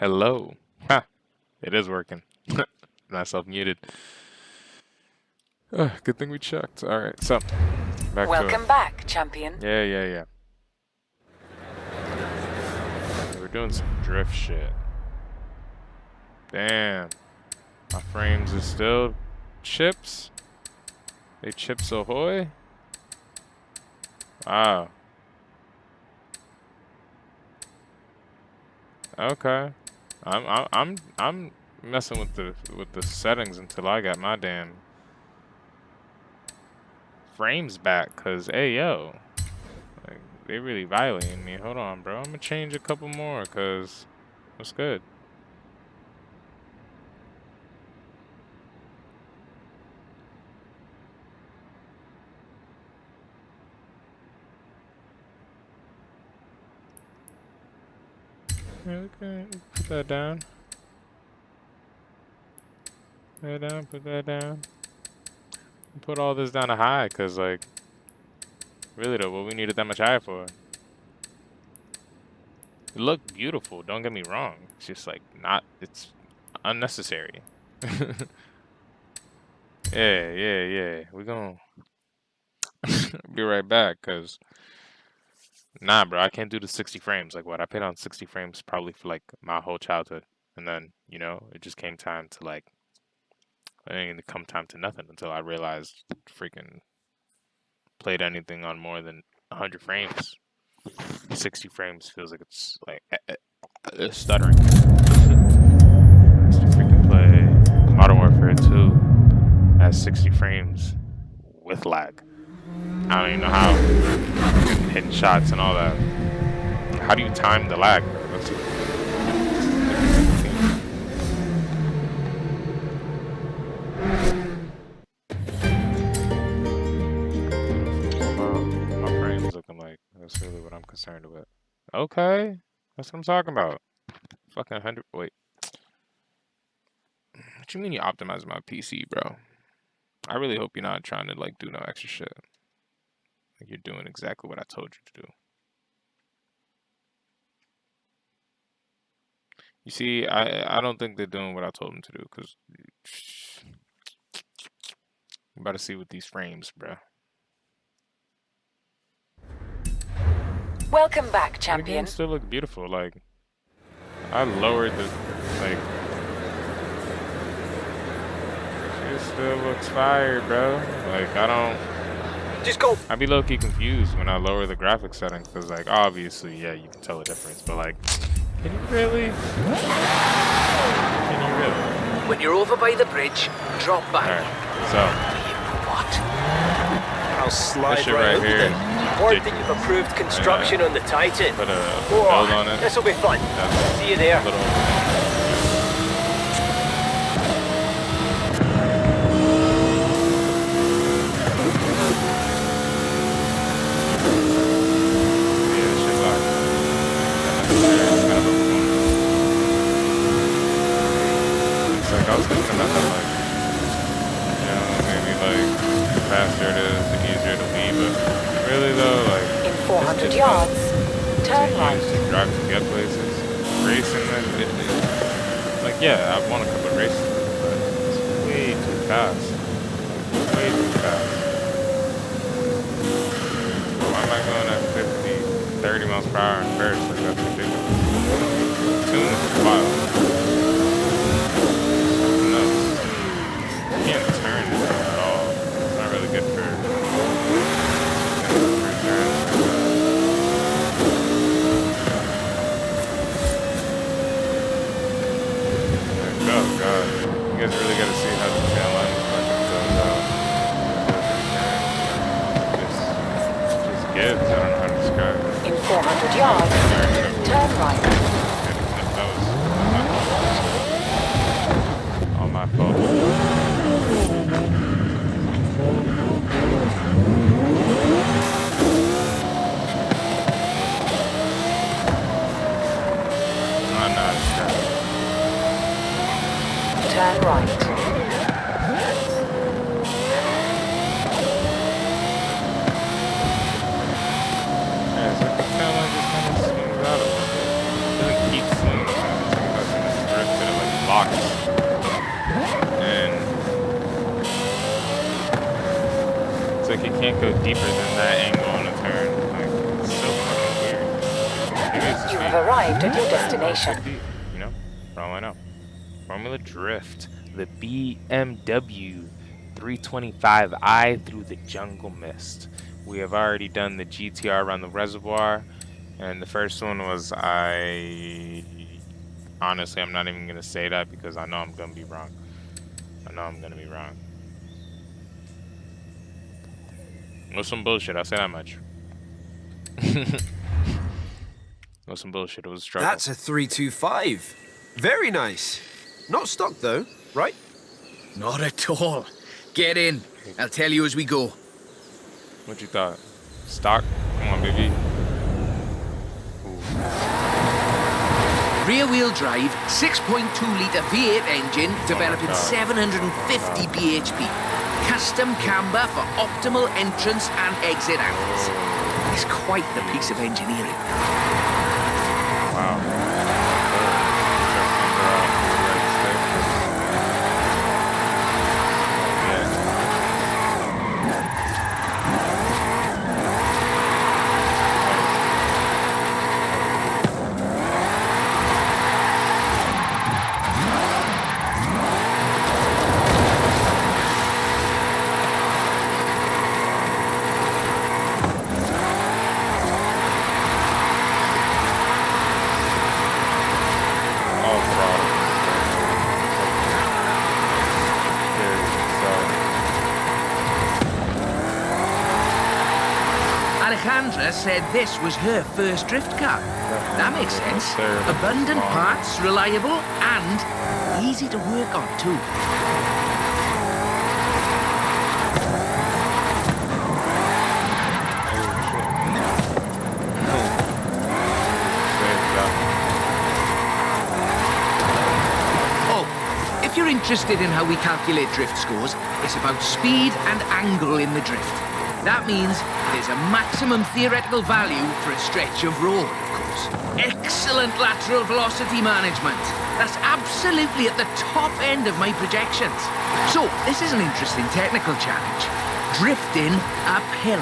Hello. Ha, it is working. Not self-muted. Good thing we checked. All right, so back to it. Welcome back, champion. Yeah. We're doing some drift shit. Damn. My frames is still chips. They chips ahoy. Wow. Okay. I'm messing with the settings until I got my damn frames back, cause hey yo, like they really violating me. Hold on, bro. I'm gonna change a couple more, cause what's good? Yeah, okay, put that down. Put that down. Put that down. Put all this down to high, cause like, really though, what we needed that much high for? It looked beautiful. Don't get me wrong. It's just like not. It's unnecessary. Yeah. We gonna be right back, cause nah, bro, I can't do the 60 frames. Like what? I paid on 60 frames probably for like my whole childhood, and then it just came time to like. It didn't come time to nothing until I realized freaking played anything on more than 100 frames. 60 frames feels like it's like stuttering. Just to freaking play Modern Warfare 2 at 60 frames with lag. I don't even know how. Hitting shots and all that. How do you time the lag? My frames looking like. That's really what I'm concerned with. Okay, that's what I'm talking about. Fucking 100. Wait. What you mean you optimize my PC, bro? I really hope you're not trying to like do no extra shit. Like you're doing exactly what I told you to do. You see, I don't think they're doing what I told them to do, because I'm about to see with these frames, bro. Welcome back, The champion. game still look beautiful. Like I lowered the like. It still looks fire, bro. Like I don't. Just go. I be low-key confused when I lower the graphics settings, because like obviously, yeah, you can tell the difference, but like, can you really? Can you really? When you're over by the bridge, drop back. All right, so What? I'll slide this shit right right over here there. is Word that ridiculous. you've approved construction on the Titan. Put a build on it. This'll be fun. That's See you there. a little. Like I was thinking about that, like, maybe like the faster it is, the easier it'll be, but really though, like, In 400 yards, turn right. to drive to get places, racing, like, yeah, I've won a couple of races, but it's way too fast, way too fast. Why am I going at 50, 30 miles per hour in first? Like, that's ridiculous. Tunes is wild. Can't turn this thing at all. It's not really good for turns. Oh god. You guys really gotta see how the tail line fucking goes out. Just gives. I don't know how to describe it. In 400 yards, turn right. That was all my fault. Turn right. Yeah, it's like the tail line just kind of swings out a little bit. It doesn't keep swinging. That's locks. And it's like you can't go deeper than that angle on a turn. Like, it's so fucking weird. Maybe it's just You me. have arrived at your So destination. deep, you know? For all I know. Formula Drift. The BMW 325i through the jungle mist. We have already done the GTR around the reservoir. And the first one was honestly, I'm not even gonna say that because I know I'm gonna be wrong. I know I'm gonna be wrong. It was some bullshit, I'll say that much. It was some bullshit, it was a struggle. That's a 325. Very nice. Not stock though, right? Not at all. Get in. I'll tell you as we go. What you thought? Stock? Come on, baby. Rear-wheel drive, 6.2-litre V8 engine, developing 750 bhp. Custom camber for optimal entrance and exit angles. It's quite the piece of engineering. Wow. Alejandra said this was her first drift car. That makes sense. Abundant parts, reliable, and easy to work on too. Oh, if you're interested in how we calculate drift scores, it's about speed and angle in the drift. That means there's a maximum theoretical value for a stretch of road, of course. Excellent lateral velocity management. That's absolutely at the top end of my projections. So, this is an interesting technical challenge. Drifting uphill.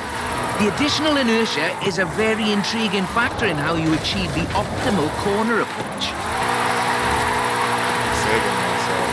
The additional inertia is a very intriguing factor in how you achieve the optimal corner approach. Saving myself.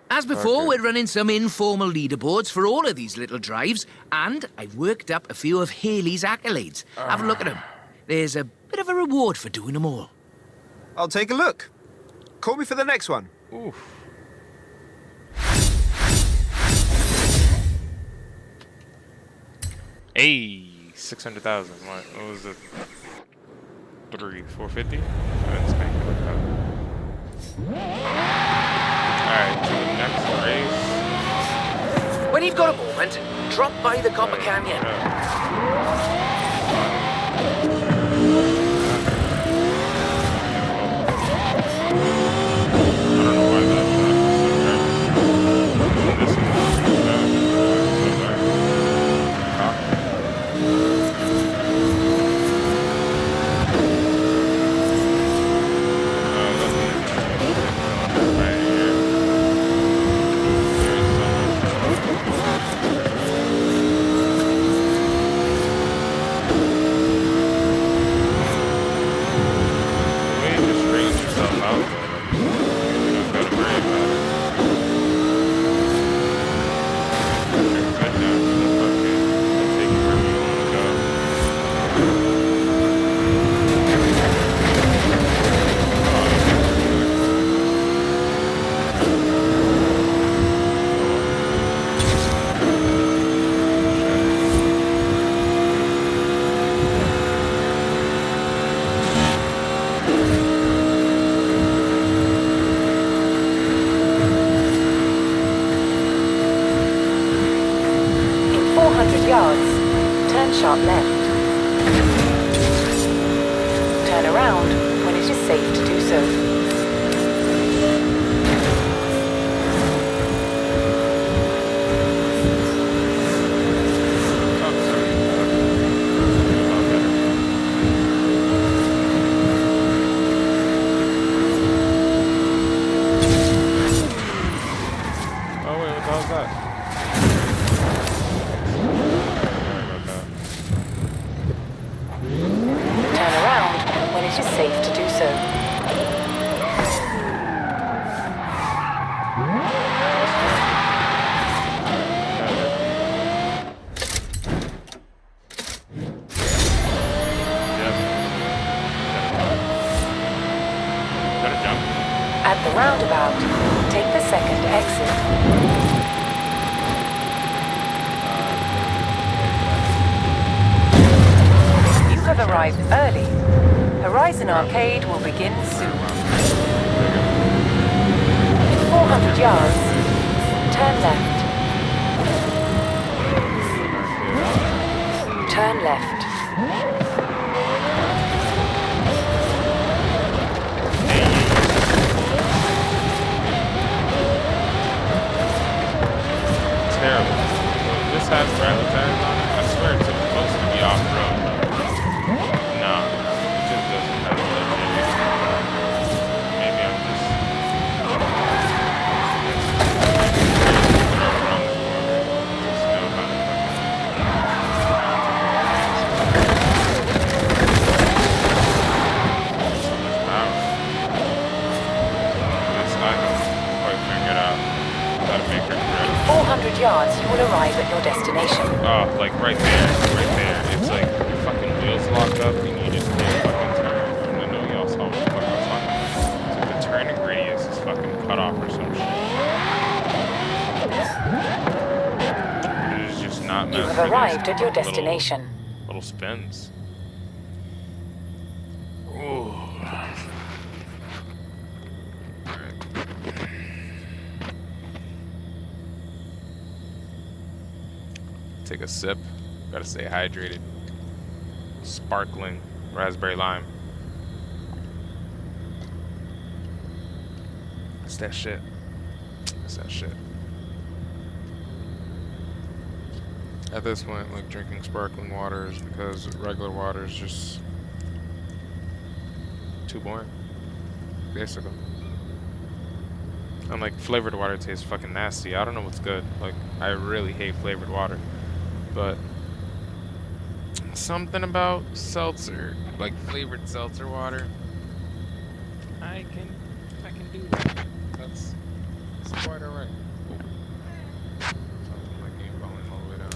As before, we're running some informal leaderboards for all of these little drives, and I've worked up a few of Haley's accolades. Have a look at them. There's a bit of a reward for doing them all. I'll take a look. Call me for the next one. Oof. Hey, 600,000. What was it? 450? Alright, to the next race. When you've got a moment, drop by the Copper Canyon. sharp left. Turn around when it is safe to do so. Oh wait, what the hell's that? Turn around when it is safe to do so. Gotta jump. At the roundabout, take the second exit. You have arrived early. Horizon Arcade will begin soon. In 400 yards, turn left. Turn left. Terrible. This has travel tires on it. I swear it's supposed to be off-road. Nah, it just doesn't have legit. Maybe I'm just... So much power. This I don't quite figure it out. Gotta make her correct. 400 yards, you will arrive at your destination. Oh, like right there, right there. It's like your fucking wheels lock up and you just can't fucking turn. I know y'all saw what the fuck I was talking about. It's like the turning radius is fucking cut off or some shit. It is just not You meant have for these arrived at your destination. little spins. Ooh. Alright. Take a sip. Gotta stay hydrated. Sparkling raspberry lime. That's that shit. That's that shit. At this point, like drinking sparkling water is because regular water is just too boring. Basically. And like flavored water tastes fucking nasty. I don't know what's good. Like I really hate flavored water. But something about seltzer, like flavored seltzer water, I can do that. That's quite alright. Something like game falling all the way down.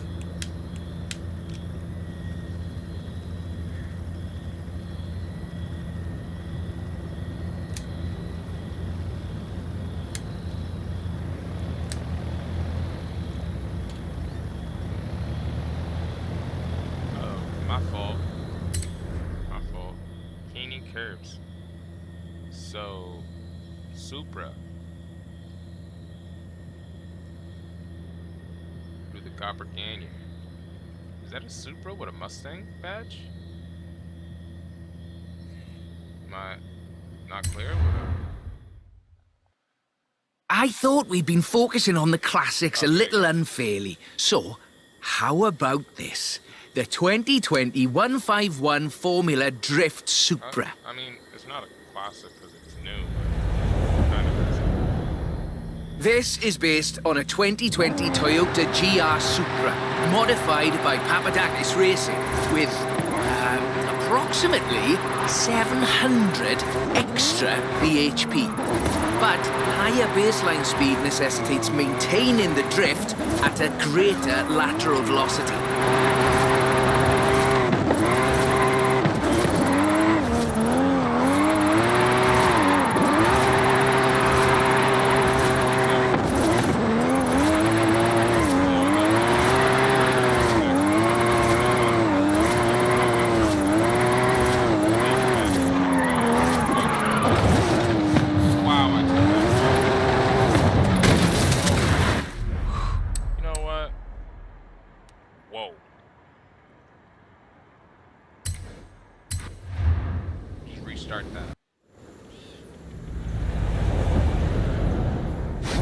My fault. My fault. Canyon curves. So, Supra. Through the Copper Canyon. Is that a Supra with a Mustang badge? Am I not clear? I thought we'd been focusing on the classics a little unfairly. So, how about this? The 2020 151 Formula Drift Supra. I mean, it's not a classic because it's new, but kind of is. This is based on a 2020 Toyota GR Supra, modified by Papadakis Racing, with approximately 700 extra bhp. But higher baseline speed necessitates maintaining the drift at a greater lateral velocity. Whoa.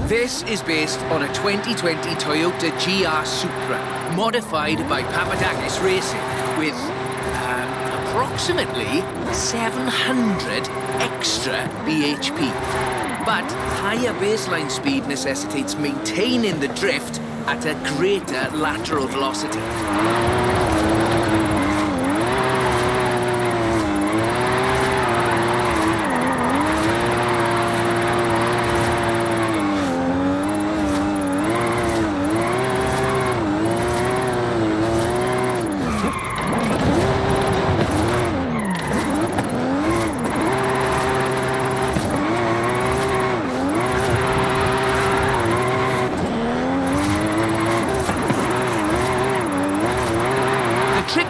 This is based on a 2020 Toyota GR Supra, modified by Papadakis Racing, with approximately 700 extra bhp. But higher baseline speed necessitates maintaining the drift at a greater lateral velocity.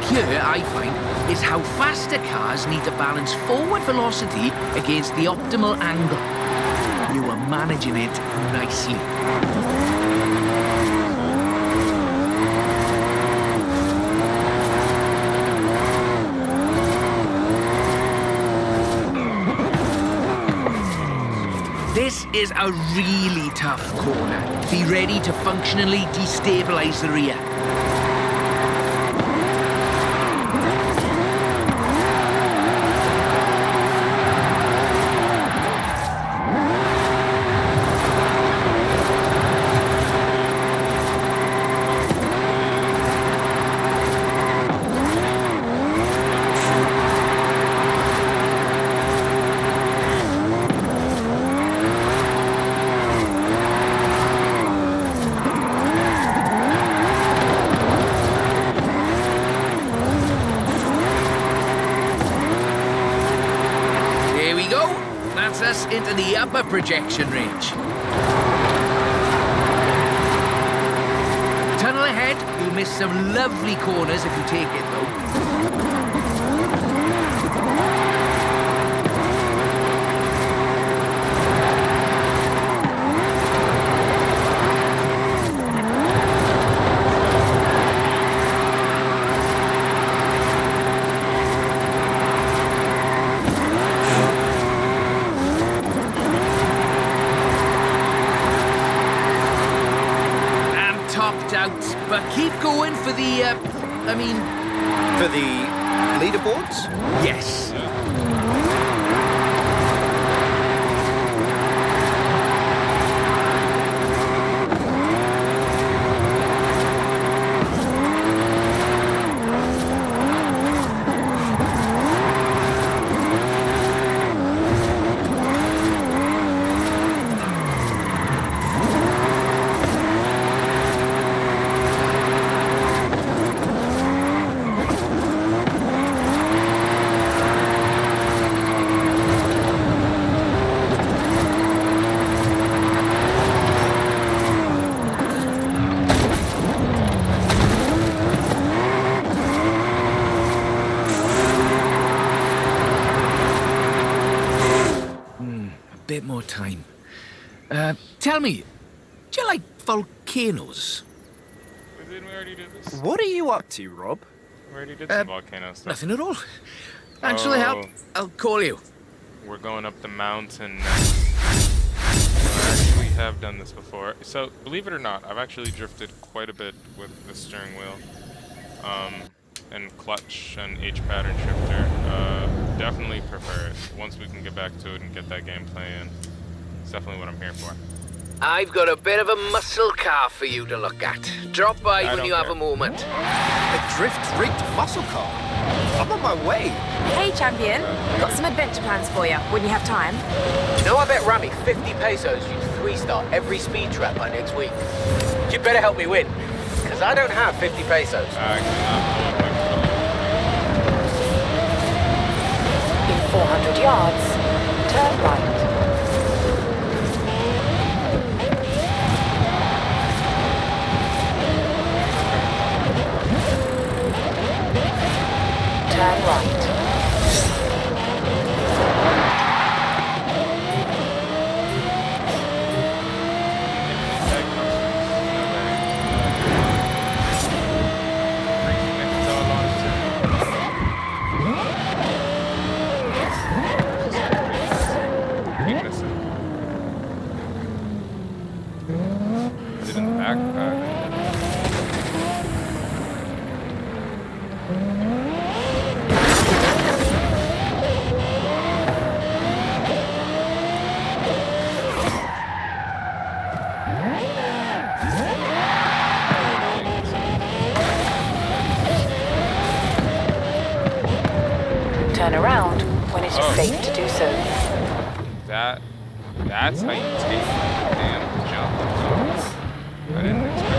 Here, I find, is how faster cars need to balance forward velocity against the optimal angle. You are managing it nicely. This is a really tough corner. Be ready to functionally destabilize the rear. That's us into the upper projection range. Tunnel ahead, you'll miss some lovely corners if you take it though. But keep going for the, For the leaderboards? Yes. Bit more time. Tell me, do you like volcanoes? Didn't we already do this? What are you up to, Rob? We already did some volcano stuff. Nothing at all. Thanks for the help. I'll call you. We're going up the mountain next. I actually have done this before. So, believe it or not, I've actually drifted quite a bit with the steering wheel. And clutch and H-pattern shifter. Definitely prefer it. Once we can get back to it and get that gameplay in, it's definitely what I'm here for. I've got a bit of a muscle car for you to look at. Drop by when you have a moment. A drift-rigged muscle car? I'm on my way. Hey, champion. Got some adventure plans for you, when you have time. You know, I bet Rami 50 pesos you'd 3-star every speed trap by next week. You'd better help me win, because I don't have 50 pesos. In 400 yards, turn right. Turn right. Turn around when it is safe to do so. That's how you take a damn jump. I didn't expect it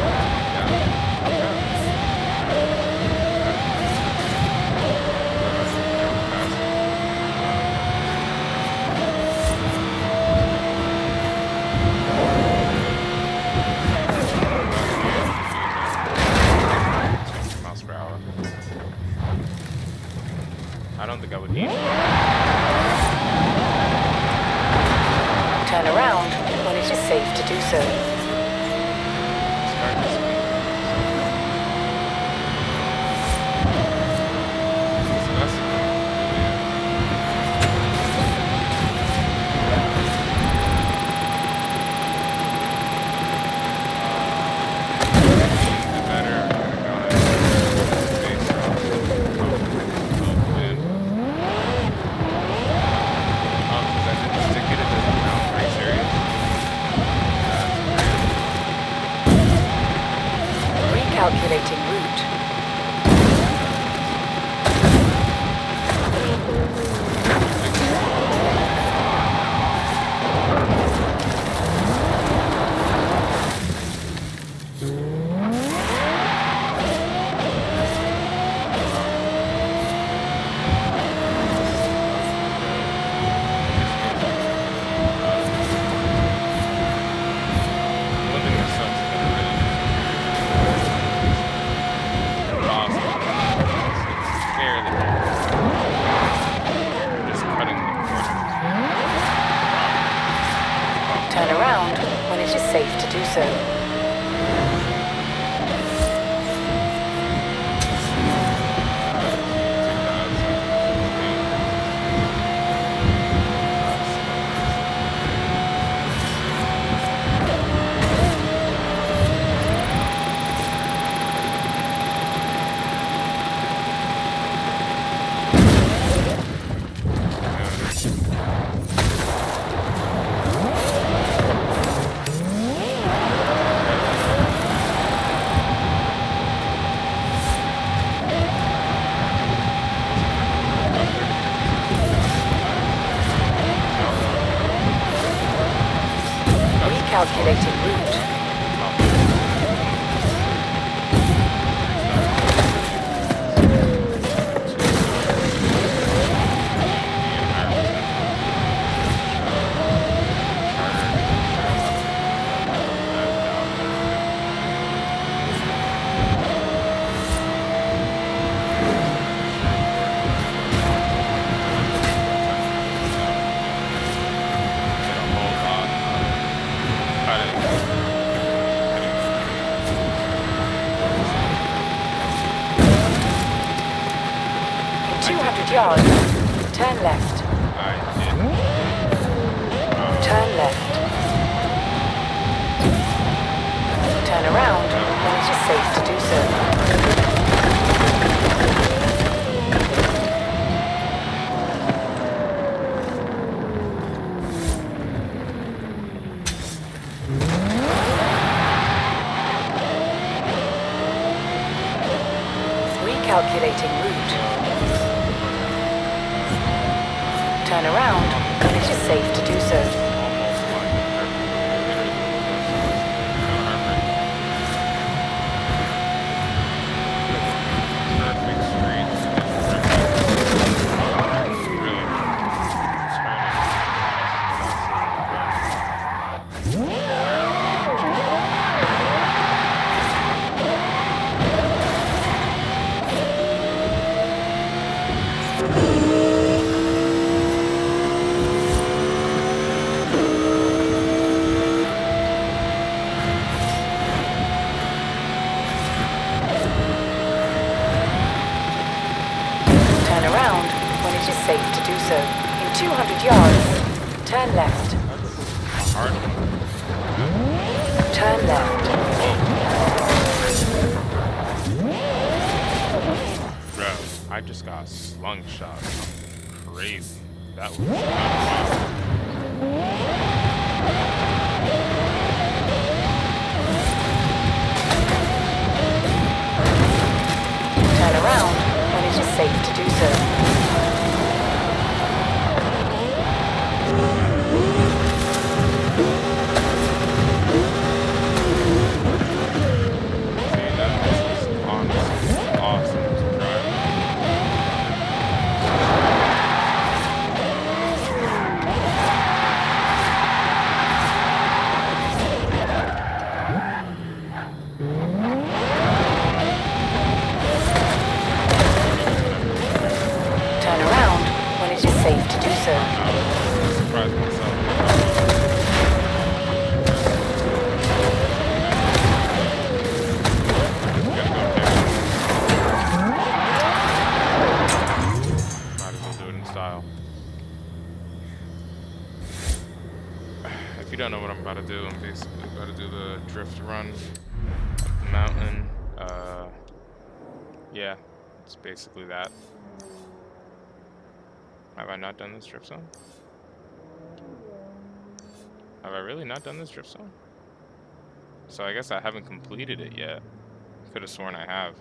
to be miles per hour. I don't think I would need it. Turn around when it is safe to do so. Start this one. Recalculating route. Turn around when it is safe to do so. Recalculating route. In 200 yards, turn left. Turn left. Turn around when it is safe to do so. Recalculating route. Turn around when it is safe to do so. Safe to do so. In 200 yards, turn left. Turn left. just got slung shot. Crazy. That was Turn around when it is safe to do so. If you don't know what I'm about to do, I'm basically about to do the drift run up the mountain. Yeah, it's basically that. Have I not done this drift zone? Have I really not done this drift zone? So I guess I haven't completed it yet. Could have sworn I have,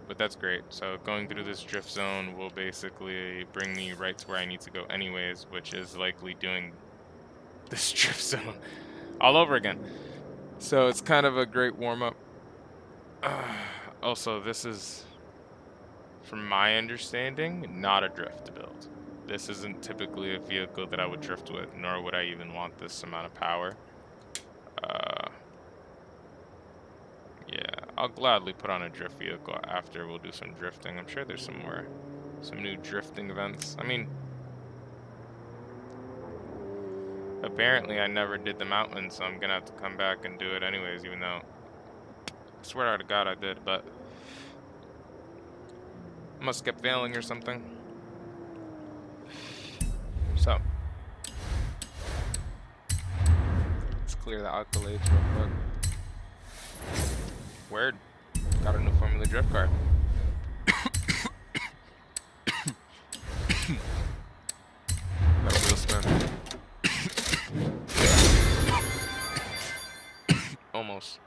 but that's great. So going through this drift zone will basically bring me right to where I need to go anyways, which is likely doing this drift zone all over again. So it's kind of a great warm-up. Also, this is, from my understanding, not a drift build. This isn't typically a vehicle that I would drift with, nor would I even want this amount of power. Yeah, I'll gladly put on a drift vehicle after we'll do some drifting. I'm sure there's some new drifting events. I mean, apparently I never did the mountain, so I'm gonna have to come back and do it anyways, even though I swear to God I did, but I must kept failing or something. So let's clear the accolades real quick. Word. Got a new Formula Drift car. That wheel spin. Almost.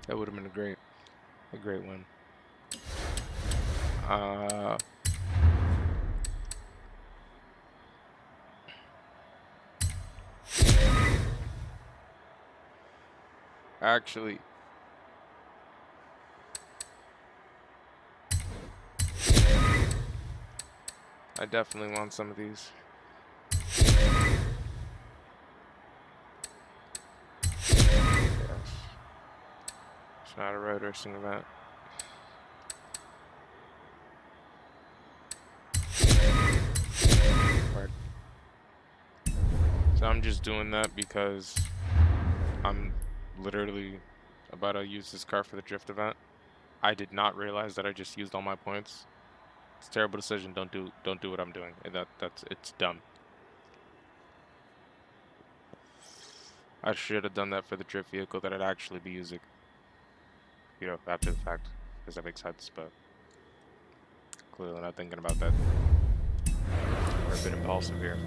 That would have been a great win. Actually, I definitely want some of these. Yes. It's not a road racing event. Word. So I'm just doing that because I'm literally about to use this car for the drift event. I did not realize that I just used all my points. It's a terrible decision. Don't do what I'm doing. It's dumb. I should have done that for the drift vehicle that I'd actually be using. You know, after the fact, because that makes sense, but clearly not thinking about that. We're a bit impulsive here.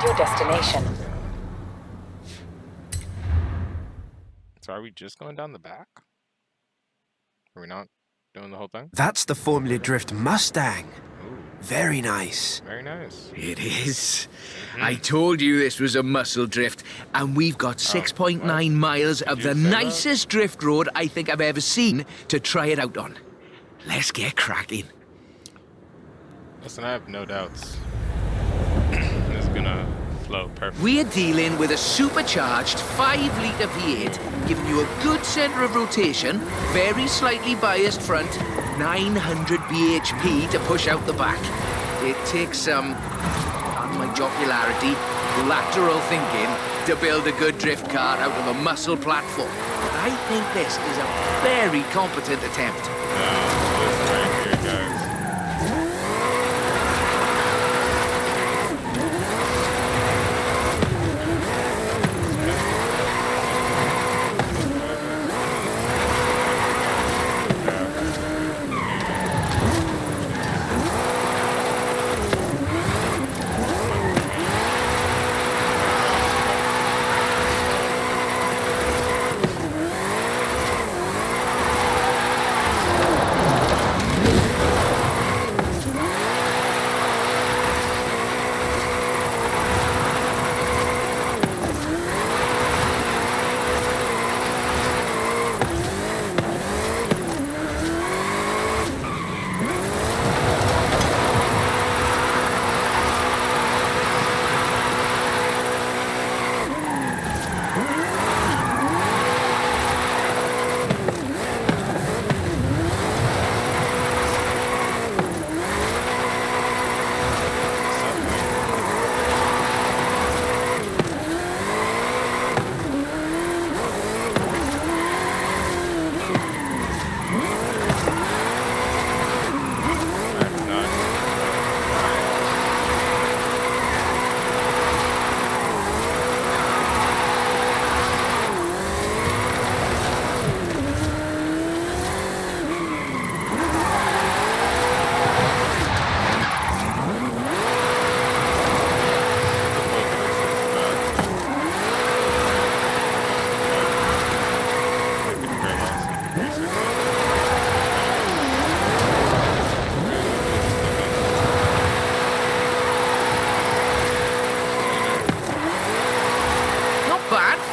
arrived at your destination. So are we just going down the back? Are we not doing the whole thing? That's the Formula Drift Mustang. Ooh, Very nice. very nice. It is. I told you this was a muscle drift, and we've got 6.9 miles of you the say that? nicest drift road I think I've ever seen to try it out on. Let's get cracking. Listen, I have no doubts. It's gonna flow perfect. We're dealing with a supercharged 5-litre V8, giving you a good centre of rotation, very slightly biased front, 900 bhp to push out the back. It takes some, on my jocularity, lateral thinking to build a good drift car out of a muscle platform. I think this is a very competent attempt. Listen right here, guys.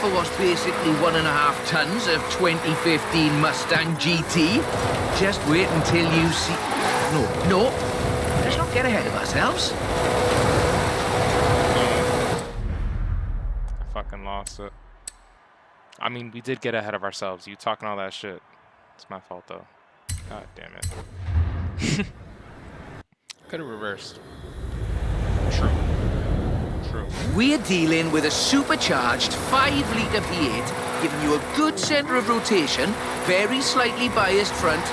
For what's basically 1.5 tons of 2015 Mustang GT. Just wait until you see... No. Let's not get ahead of ourselves. I fucking lost it. I mean, we did get ahead of ourselves. You talking all that shit. It's my fault, though. God damn it. Could have reversed. True. We're dealing with a supercharged 5-litre V8, giving you a good centre of rotation, very slightly biased front,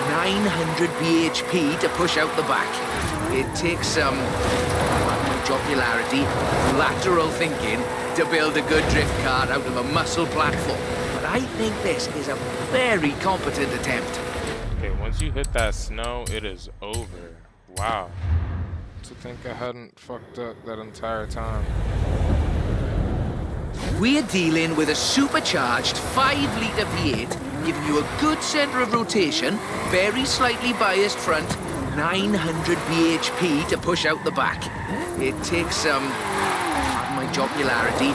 900 bhp to push out the back. It takes some, on my jocularity, lateral thinking to build a good drift car out of a muscle platform. But I think this is a very competent attempt. Okay, once you hit that snow, it is over. Wow. To think I hadn't fucked up that entire time. We're dealing with a supercharged 5-litre V8, giving you a good centre of rotation, very slightly biased front, 900 bhp to push out the back. It takes some, on my jocularity,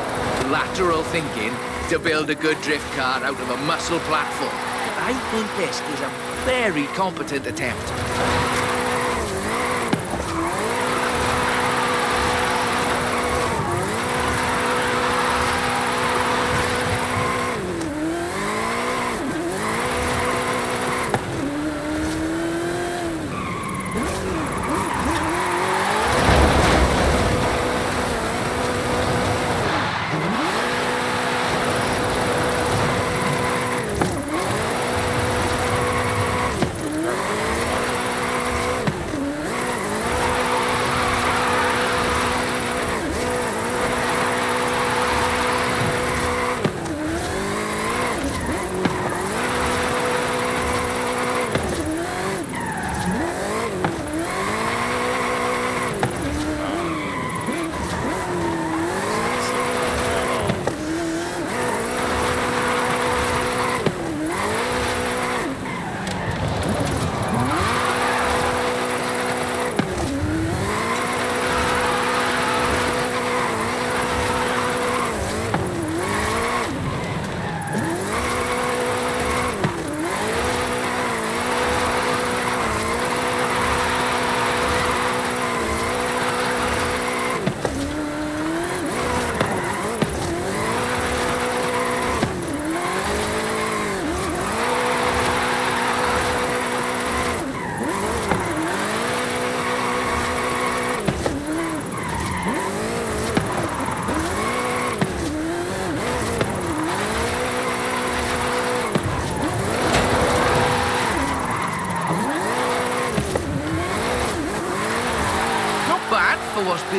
lateral thinking to build a good drift car out of a muscle platform. But I think this is a very competent attempt.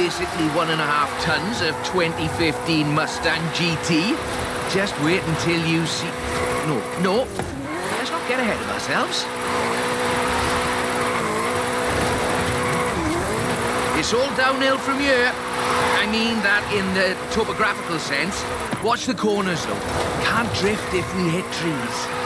basically 1.5 tons of 2015 Mustang GT. Just wait until you see... No. Let's not get ahead of ourselves. It's all downhill from here. I mean that in the topographical sense. Watch the corners, though. Can't drift if we hit trees.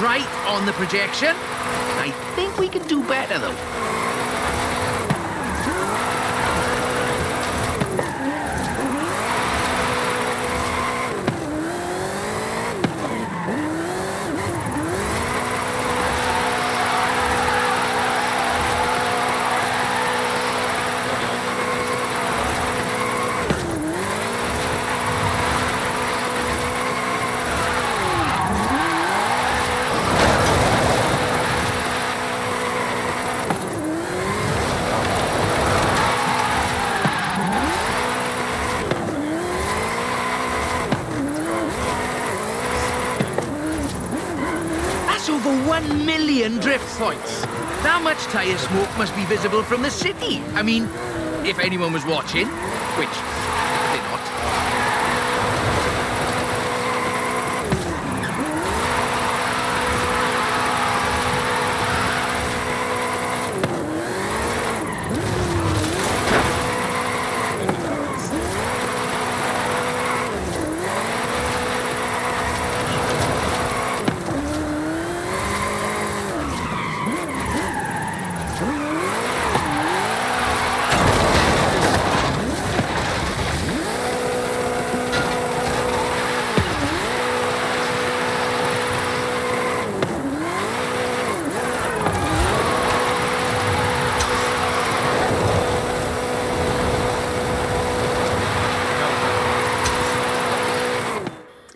Right on the projection. I think we can do better, though. Over 1 million drift points. That much tyre smoke must be visible from the city. I mean, if anyone was watching, which they're not.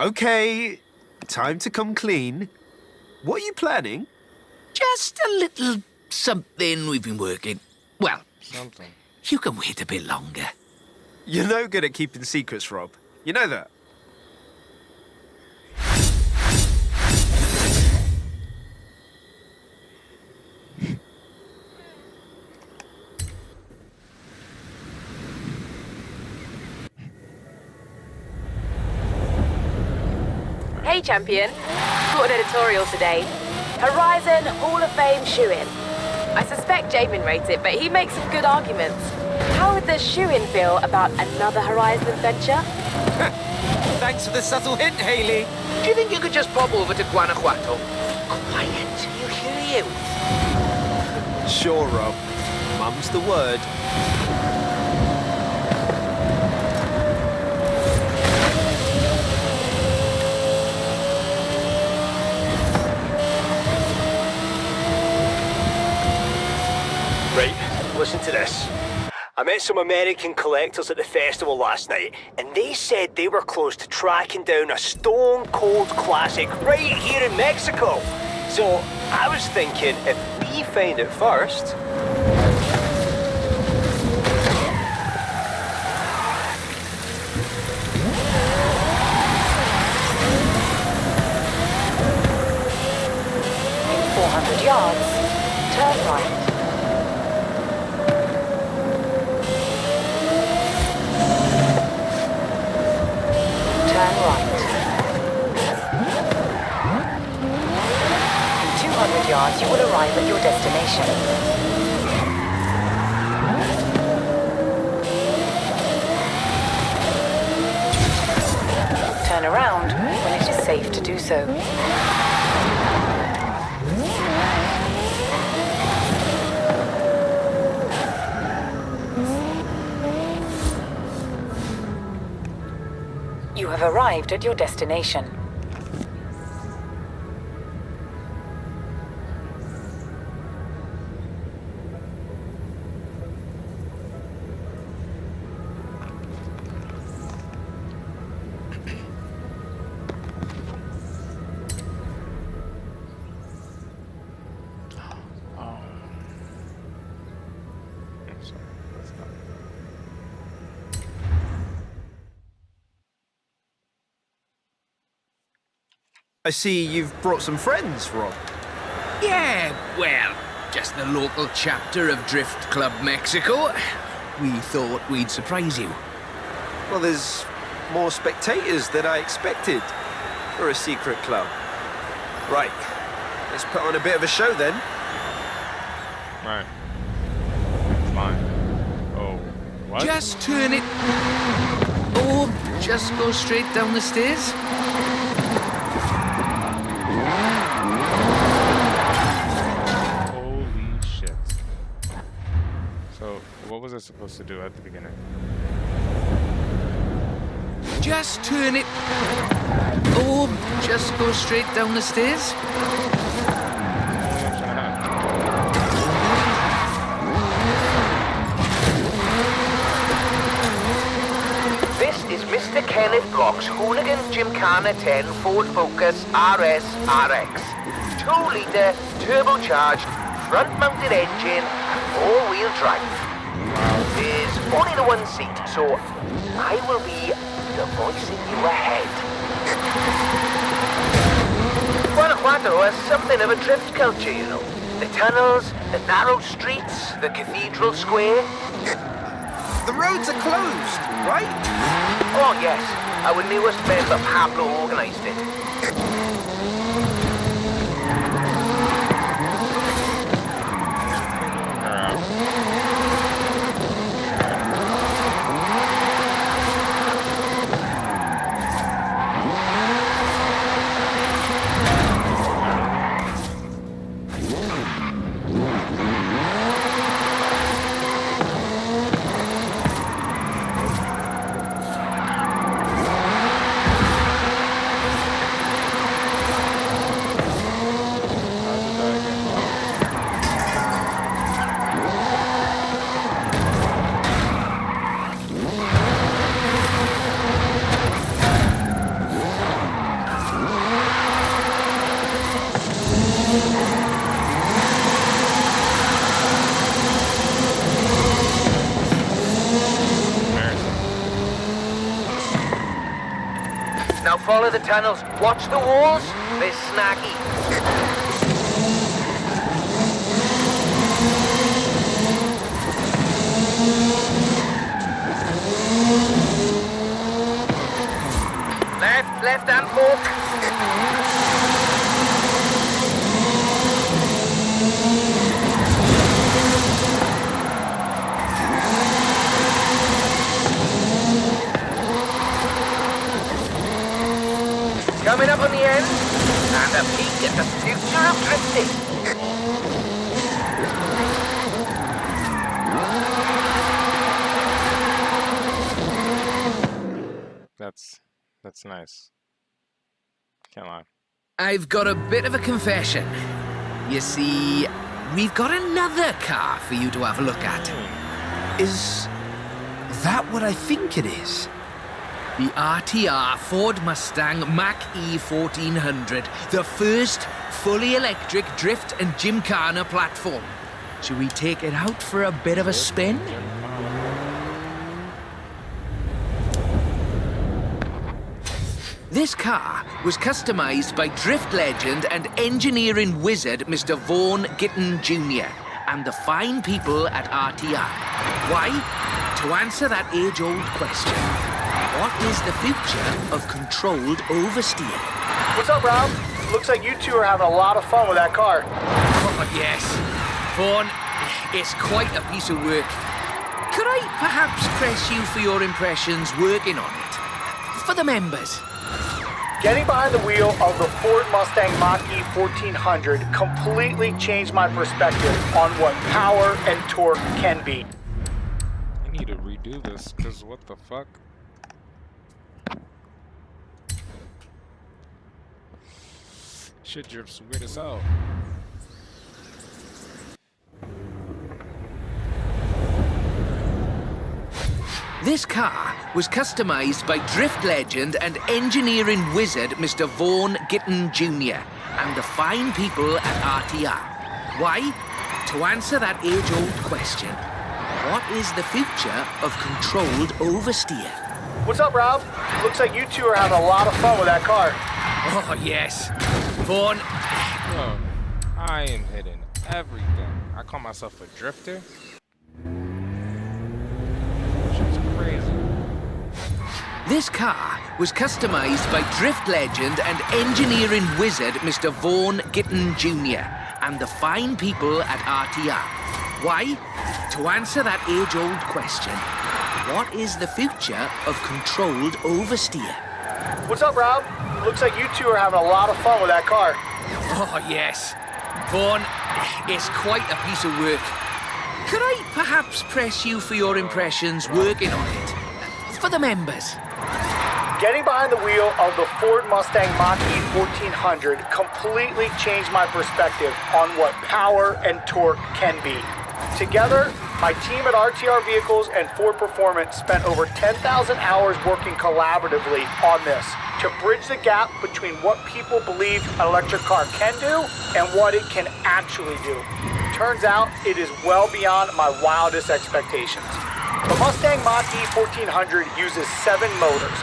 Okay, time to come clean. What are you planning? Just a little something we've been working. Well, Something. you can wait a bit longer. You're no good at keeping secrets, Rob. You know that. Hey, champion. Got an editorial today. Horizon Hall of Fame shoe-in. I suspect Jamin rates it, but he makes some good arguments. How would the shoe-in feel about another Horizon adventure? Thanks for the subtle hint, Haley. Do you think you could just pop over to Guanajuato? Quiet, you hear you. Sure, Rob. Mum's the word. Right, listen to this. I met some American collectors at the festival last night, and they said they were close to tracking down a stone-cold classic right here in Mexico. So I was thinking, if we find it first... In 400 yards, turn right. Turn right. In 200 yards, you will arrive at your destination. Turn around when it is safe to do so. You have arrived at your destination. I'm sorry. That's not. I see you've brought some friends, Rob. Yeah, well, just the local chapter of Drift Club Mexico. We thought we'd surprise you. Well, there's more spectators than I expected for a secret club. Right, let's put on a bit of a show then. Right. Fine. Oh, what? Just turn it... Oh, just go straight down the stairs. Holy shit. So, what was I supposed to do at the beginning? Just turn it... Oh, just go straight down the stairs. This is Mr. Kenneth Block's Hooligan Gymkhana 10 Ford Focus RS RX. 2-litre, turbocharged, front-mounted engine, all-wheel drive. There's only the one seat, so I will be the voice in your head. Guanajuato has something of a drift culture, you know. The tunnels, the narrow streets, the cathedral square. The roads are closed, right? Oh, yes. Our newest member, Pablo, organized it. Now follow the tunnels. Watch the walls. They're snaggy. Left and fork. Coming up on the end, and a peek at the future of drifting. That's nice. Can't lie. I've got a bit of a confession. You see, we've got another car for you to have a look at. Is that what I think it is? The RTR Ford Mustang Mach-E 1400, the first fully electric drift and gymkhana platform. Should we take it out for a bit of a spin? This car was customized by drift legend and engineering wizard Mr. Vaughan Gitton Jr. and the fine people at RTR. Why? To answer that age-old question. What is the future of controlled oversteer? What's up, Rob? Looks like you two are having a lot of fun with that car. Oh, yes. Vaughan, it's quite a piece of work. Could I perhaps press you for your impressions working on it? For the members. Getting behind the wheel of the Ford Mustang Mach-E 1400 completely changed my perspective on what power and torque can be. I need to redo this, because what the fuck? Shit drifts weird as hell. This car was customized by drift legend and engineering wizard Mr. Vaughan Gitton Jr. and the fine people at RTR. Why? To answer that age-old question. What is the future of controlled oversteer? What's up, Rob? Looks like you two are having a lot of fun with that car. Oh, yes. Vaughan, Bro, I am hitting everything. I call myself a drifter. Shit's crazy. this car was customized by drift legend and engineering wizard Mr. Vaughan Gitton Jr. and the fine people at RTR. Why? To answer that age-old question. What is the future of controlled oversteer? What's up, Rob? Looks like you two are having a lot of fun with that car. Oh, yes. Vaughan, it's quite a piece of work. Could I perhaps press you for your impressions working on it? For the members. Getting behind the wheel of the Ford Mustang Mach-E 1400 completely changed my perspective on what power and torque can be. Together, my team at RTR Vehicles and Ford Performance spent over 10,000 hours working collaboratively on this to bridge the gap between what people believe an electric car can do and what it can actually do. Turns out, it is well beyond my wildest expectations. The Mustang Mach-E 1400 uses 7 motors,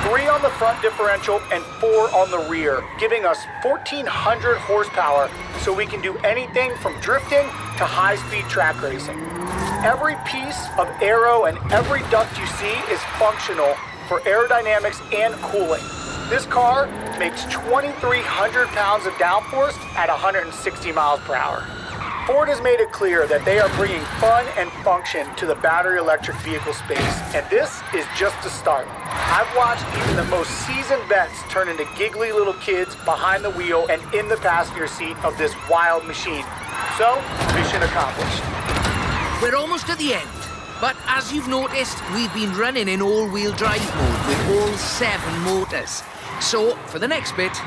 3 on the front differential and 4 on the rear, giving us 1,400 horsepower so we can do anything from drifting to high-speed track racing. Every piece of aero and every duct you see is functional for aerodynamics and cooling. This car makes 2,300 pounds of downforce at 160 miles per hour. Ford has made it clear that they are bringing fun and function to the battery electric vehicle space, and this is just the start. I've watched even the most seasoned vets turn into giggly little kids behind the wheel and in the passenger seat of this wild machine. So, mission accomplished. We're almost at the end, but as you've noticed, we've been running in all-wheel drive mode with all 7 motors. So, for the next bit,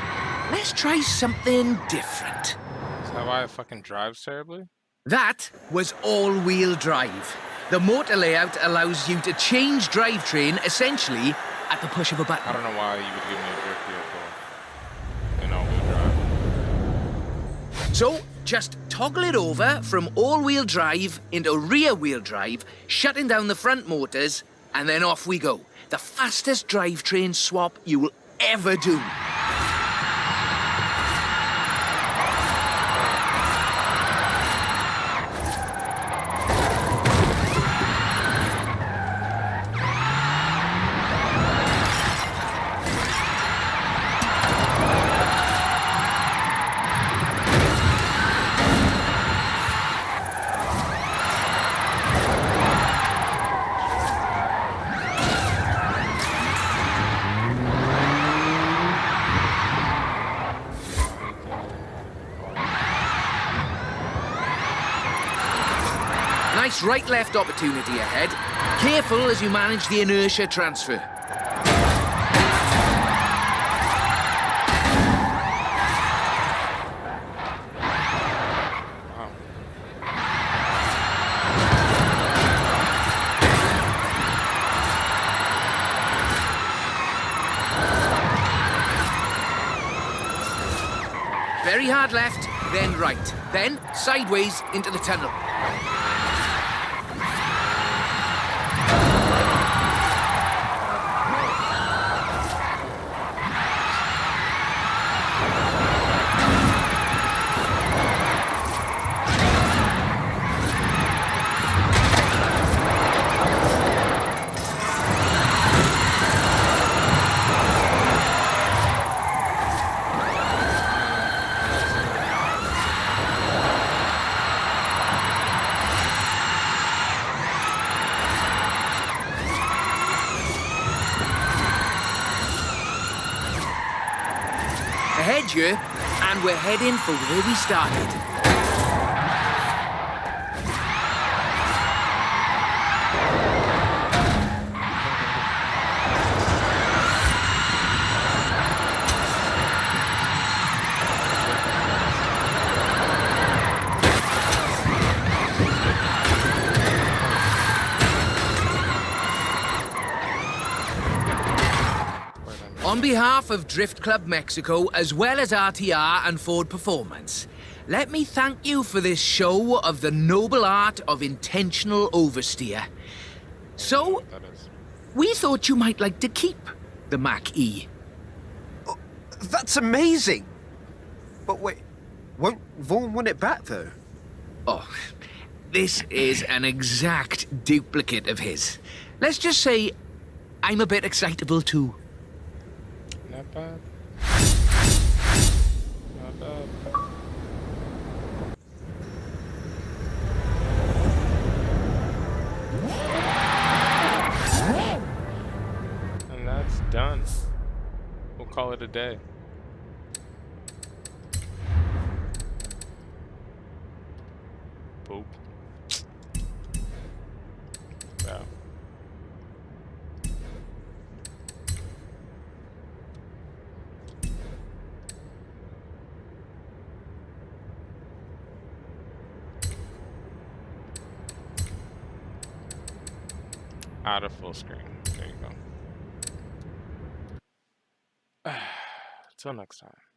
let's try something different. Is that why it fucking drives terribly? That was all-wheel drive. The motor layout allows you to change drivetrain essentially at the push of a button. I don't know why you would give me a drift vehicle in all-wheel drive. So, just toggle it over from all-wheel drive into rear-wheel drive, shutting down the front motors, and then off we go. The fastest drivetrain swap you will ever do. Nice right-left opportunity ahead. Careful as you manage the inertia transfer. Very hard left, then right, then sideways into the tunnel. Ahead here, and we're heading for where we started. On behalf of Drift Club Mexico, as well as RTR and Ford Performance, let me thank you for this show of the noble art of intentional oversteer. So, we thought you might like to keep the Mach-E. Oh, that's amazing! But wait, won't Vaughn want it back, though? Oh, this is an exact duplicate of his. Let's just say I'm a bit excitable too. Not bad. Not bad. And that's done. We'll call it a day. Boop. Wow. Out of full screen. There you go. Till next time.